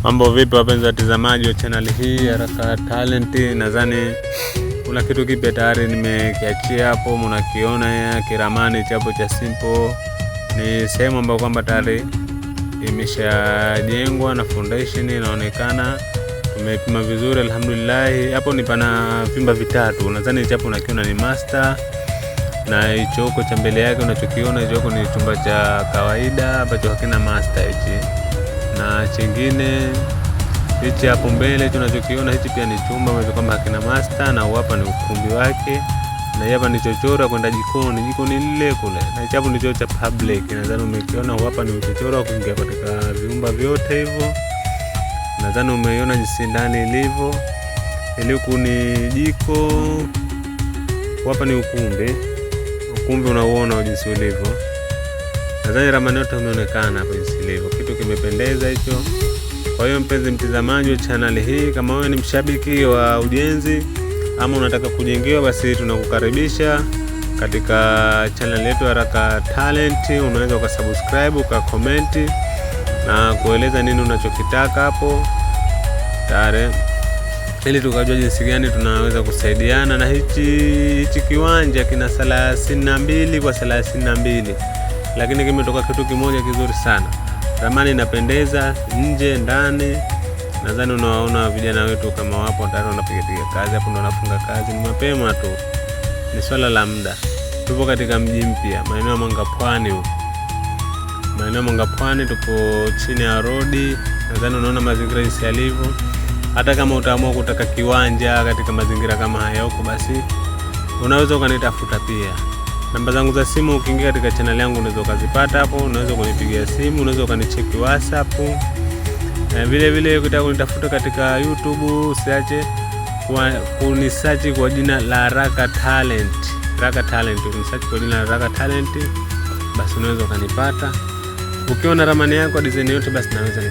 Mambo vipi wapenzi watazamaji wa channel hii Haraka Talent? Nadhani kuna kitu kipya tayari nimekiachia hapo, mnakiona ya kiramani chapo cha Simple. Ni sehemu ambayo kwamba tayari imeshajengwa na foundation inaonekana tumepima vizuri, alhamdulillah. Hapo ni pana vimba vitatu, nadhani chapo unakiona ni master, na hicho huko cha mbele yake unachokiona hicho huko ni chumba cha kawaida ambacho hakina master hichi, na chingine hichi hapo mbele tunachokiona hichi pia ni chumba ambacho kwamba hakina master, na hapa ni ukumbi wake, na hapa ni chochoro kwenda jikoni lile kule, na hichi hapo ni choo cha public. Nadhani umekiona hapa ni chochoro kuingia katika vyumba vyote hivyo, nadhani umeiona jinsi ndani ilivyo. Ile ni jiko, hapa ni ukumbi unauona jinsi ulivyo. Nadhani ramani yote imeonekana hapo jinsi ilivyo, kitu kimependeza hicho. Kwa hiyo mpenzi mtazamaji wa channel hii, kama wewe ni mshabiki wa ujenzi ama unataka kujengewa, basi tunakukaribisha katika channel yetu Haraka Talent. Unaweza ukasubscribe, ukacomment na kueleza nini unachokitaka hapo tayari, ili tukajua jinsi gani tunaweza kusaidiana. Na hichi kiwanja kina 32 kwa 32, lakini kimetoka kitu kimoja kizuri sana. Ramani inapendeza nje ndani. Nadhani unawaona vijana wetu kama wapo tayari wanapiga kazi hapo, ndo wanafunga kazi, ni mapema tu, ni swala la muda. Tupo katika mji mpya, maeneo ya Mwanga Pwani, tupo chini ya rodi. Nadhani unaona mazingira jinsi yalivyo. Hata kama utaamua kutaka kiwanja katika mazingira kama haya huko, basi unaweza ukanitafuta pia. Namba zangu za simu ukiingia katika channel yangu unaweza ukazipata hapo, unaweza kunipigia simu, unaweza ukanicheki WhatsApp. Vile ukitaka kunitafuta katika YouTube, usiache kunisearch kwa jina la Haraka Talent. Unisearch kwa jina la Haraka Talent, basi unaweza ukanipata. Ukiona ramani yako design yote, basi naweza